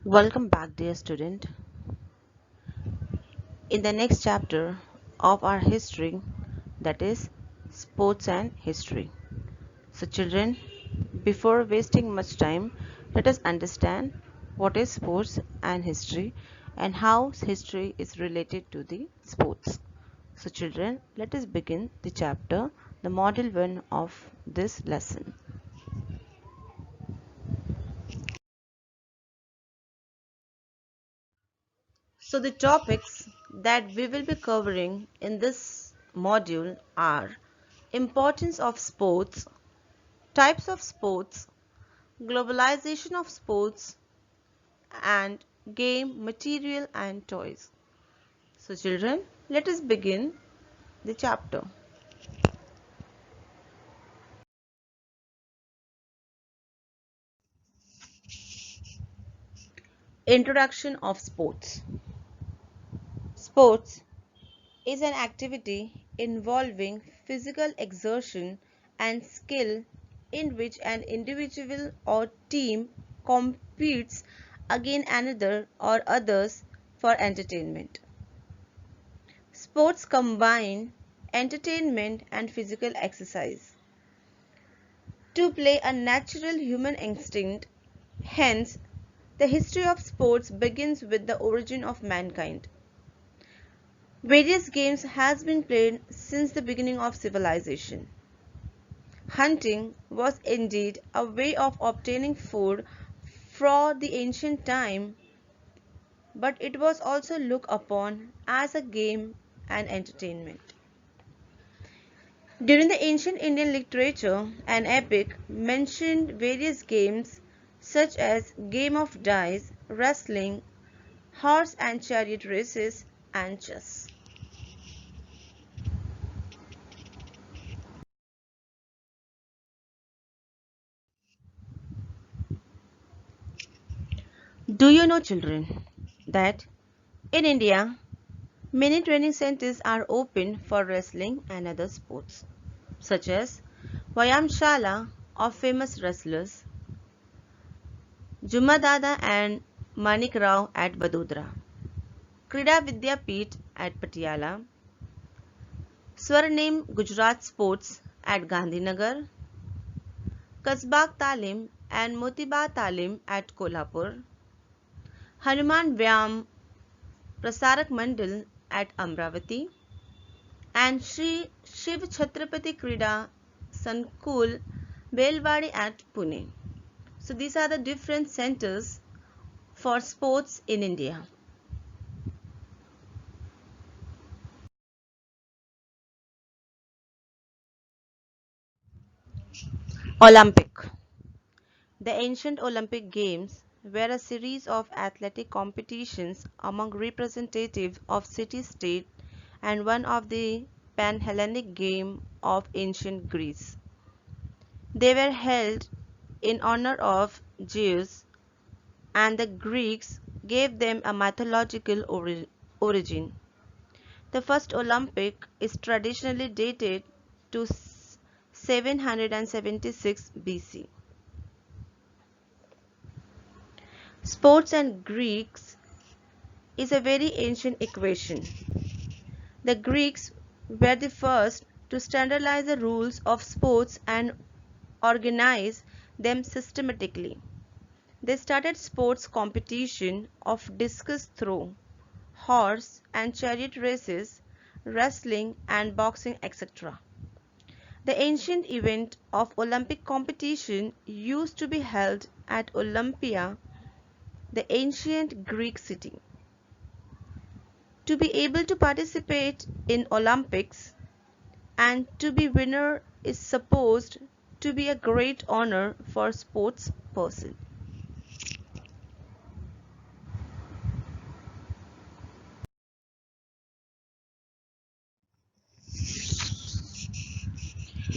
Welcome back, dear student. In the next chapter of our history, that is sports and history. So, children, before wasting much time, let us understand what is sports and history and how history is related to the sports. So, children, let us begin the chapter, the model 1 of this lesson. So the topics that we will be covering in this module are importance of sports, types of sports, globalization of sports, and game material and toys. So children, let us begin the chapter. Introduction of sports. Sports is an activity involving physical exertion and skill in which an individual or team competes against another or others for entertainment. Sports combine entertainment and physical exercise to play a natural human instinct. Hence, the history of sports begins with the origin of mankind. Various games has been played since the beginning of civilization. Hunting was indeed a way of obtaining food for the ancient time, but it was also looked upon as a game and entertainment. During the ancient Indian literature, an epic mentioned various games such as game of dice, wrestling, horse and chariot races, and chess. Do you know, children, that in India, many training centers are open for wrestling and other sports, such as Vyamshala of famous wrestlers, Jumadada and Manik Rao at Vadodara, Krida Vidyapeeth at Patiala, Swarnim Gujarat Sports at Gandhinagar, Kasbag Talim and Motiba Talim at Kolhapur, Hanuman Vyam Prasarak Mandal at Amravati, and Shri Shiv Chhatrapati Krida Sankul Belwadi at Pune. So these are the different centers for sports in India. Olympic. The ancient Olympic Games were a series of athletic competitions among representatives of city-state and one of the Pan-Hellenic game of ancient Greece. They were held in honor of Zeus, and the Greeks gave them a mythological origin. The first Olympic is traditionally dated to 776 BC. Sports and Greeks is a very ancient equation. The Greeks were the first to standardize the rules of sports and organize them systematically. They started sports competition of discus throw, horse and chariot races, wrestling and boxing, etc. The ancient event of Olympic competition used to be held at Olympia, the ancient Greek city. To be able to participate in Olympics and to be winner is supposed to be a great honor for sports person.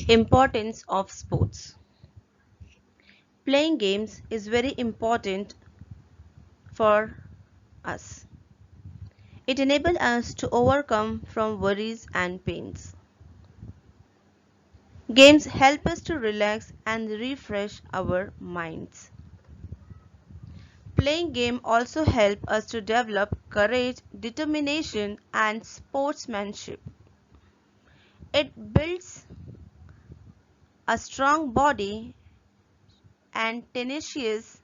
Importance of sports. Playing games is very important for us. It enables us to overcome from worries and pains. Games help us to relax and refresh our minds. Playing game also help us to develop courage, determination and sportsmanship. It builds a strong body and tenacious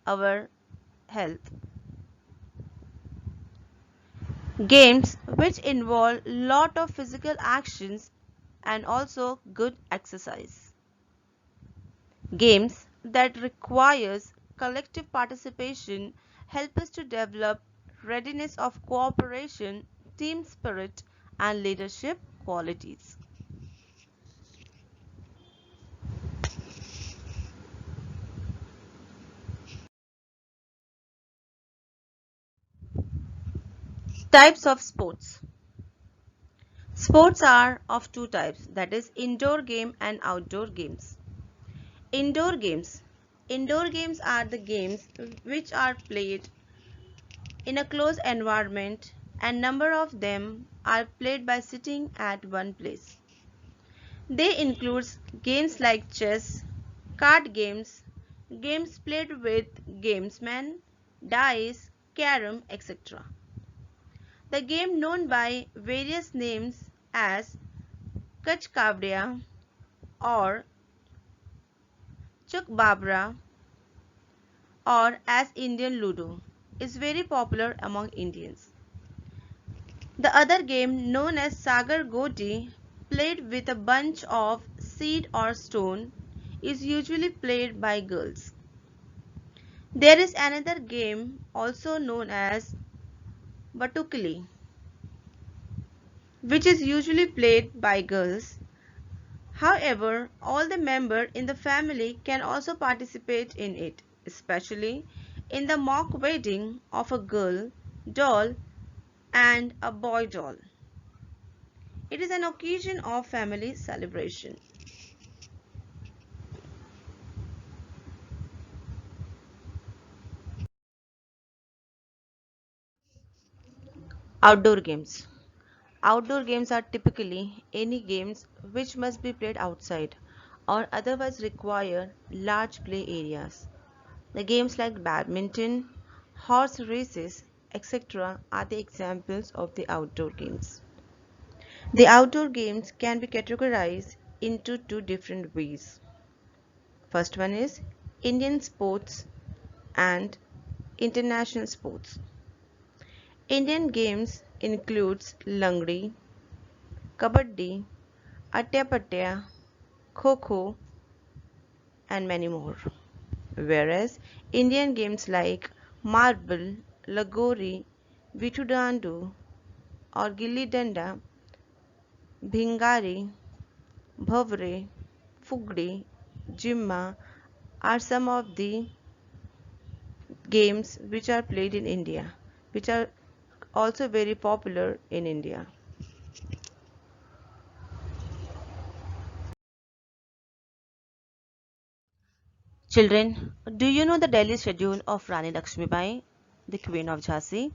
our health. Games which involve lot of physical actions and also good exercise. Games that requires collective participation help us to develop readiness of cooperation, team spirit and leadership qualities. Types of sports. Sports are of two types, that is indoor game and outdoor games. Indoor games. Indoor games are the games which are played in a closed environment and number of them are played by sitting at one place. They include games like chess, card games, games played with gamesmen, dice, carom, etc. The game known by various names as Kachkavria or Chukbabra or as Indian Ludo is very popular among Indians. The other game known as Sagar Goti, played with a bunch of seed or stone, is usually played by girls. There is another game also known as Batukli, which is usually played by girls. However, all the members in the family can also participate in it, especially in the mock wedding of a girl doll and a boy doll. It is an occasion of family celebration. Outdoor games. Outdoor games are typically any games which must be played outside or otherwise require large play areas. The games like badminton, horse races, etc. are the examples of the outdoor games. The outdoor games can be categorized into two different ways. First one is Indian sports and international sports. Indian games includes Langdi, Kabaddi, Atya-Patya, Kho-Kho and many more. Whereas Indian games like Marble, Lagori, Vittu-Dandu or Gilli-Danda, Bhingari, Bhavre, Fugdi, Jimma are some of the games which are played in India, which are also very popular in India. Children, do you know the daily schedule of Rani Lakshmibai, the Queen of Jhansi?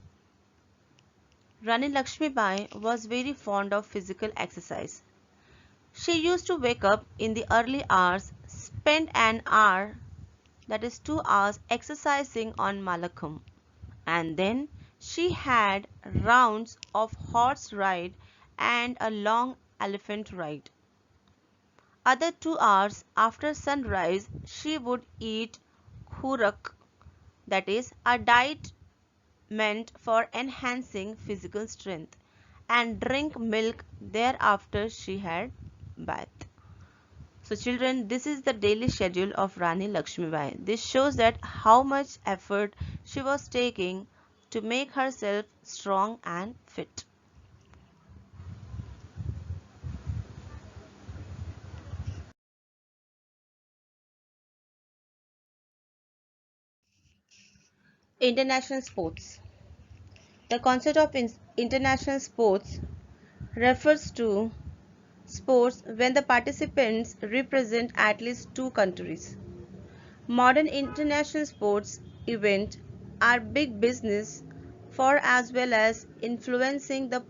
Rani Lakshmibai was very fond of physical exercise. She used to wake up in the early hours, spend an hour, that is 2 hours, exercising on Malakham, and then she had rounds of horse ride and a long elephant ride. Other 2 hours after sunrise, she would eat khurak, that is a diet meant for enhancing physical strength, and drink milk thereafter she had bath. So children, this is the daily schedule of Rani Lakshmibai. This shows that how much effort she was taking to make herself strong and fit. International sports. The concept of international sports refers to sports when the participants represent at least two countries. Modern international sports events are big business for as well as influencing the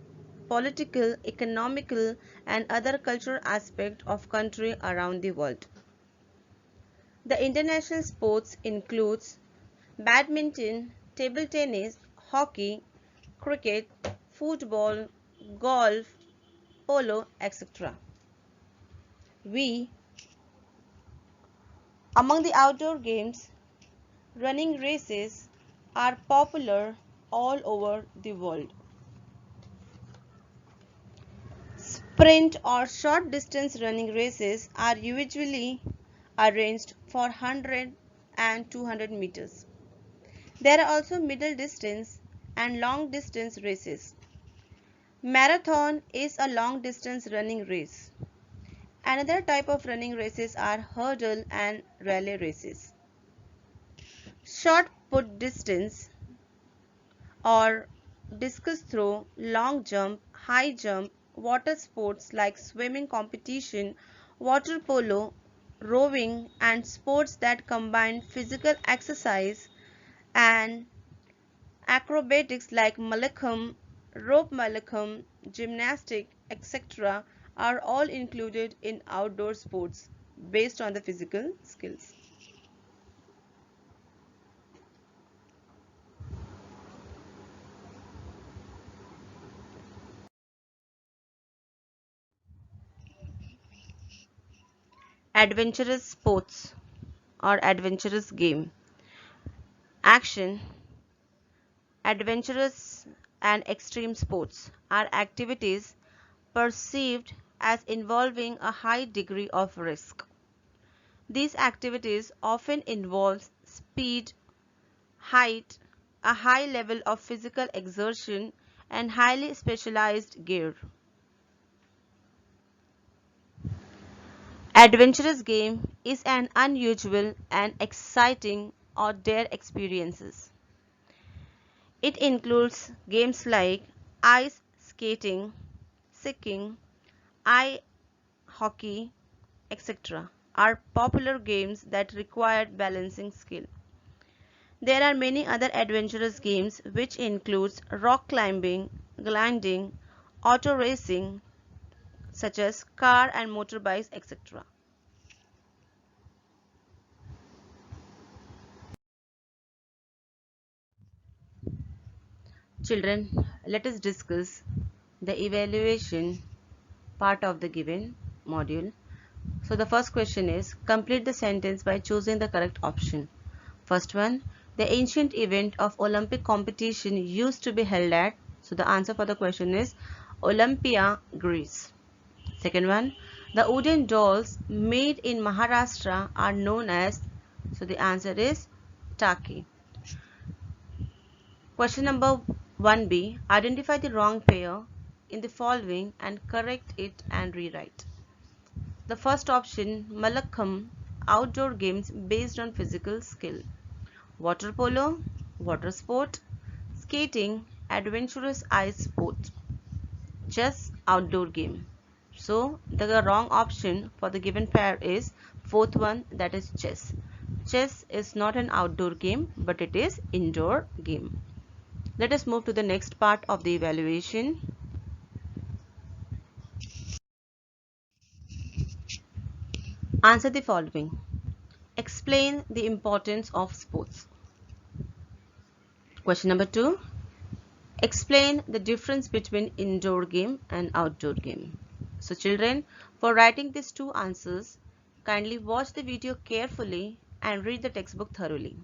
political, economical and other cultural aspect of country around the world. The international sports includes badminton, table tennis, hockey, cricket, football, golf, polo, etc. We, among the outdoor games, running races are popular all over the world. Sprint or short distance running races are usually arranged for 100 and 200 meters. There are also middle distance and long distance races. Marathon is a long distance running race. Another type of running races are hurdle and relay races. Shot put distance or discus throw, long jump, high jump, water sports like swimming competition, water polo, rowing, and sports that combine physical exercise and acrobatics like Malakhamb, rope Malakhamb, gymnastic, etc. are all included in outdoor sports based on the physical skills. Adventurous sports or adventurous game. Action, adventurous and extreme sports are activities perceived as involving a high degree of risk. These activities often involve speed, height, a high level of physical exertion, and highly specialized gear. Adventurous game is an unusual and exciting or dare experiences. It includes games like ice skating, skiing, ice hockey, etc. are popular games that require balancing skill. There are many other adventurous games which includes rock climbing, gliding, auto racing such as car and motorbikes, etc. Children, let us discuss the evaluation part of the given module. So the first question is, complete the sentence by choosing the correct option. First one, the ancient event of Olympic competition used to be held at, so the answer for the question is Olympia, Greece. Second one, the wooden dolls made in Maharashtra are known as, so the answer is Taki. Question number 1b, identify the wrong pair in the following and correct it and rewrite. The first option, Malakhamb, outdoor games based on physical skill. Water polo, water sport. Skating, adventurous ice sport. Chess, outdoor game. So the wrong option for the given pair is fourth one, that is chess. Chess is not an outdoor game but it is indoor game. Let us move to the next part of the evaluation. Answer the following. Explain the importance of sports. Question number 2. Explain the difference between indoor game and outdoor game. So children, for writing these two answers, kindly watch the video carefully and read the textbook thoroughly.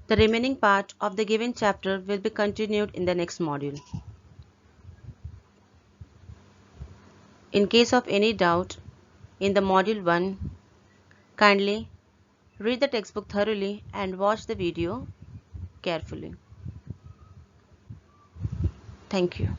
The remaining part of the given chapter will be continued in the next module. In case of any doubt in the module 1, kindly read the textbook thoroughly and watch the video carefully. Thank you.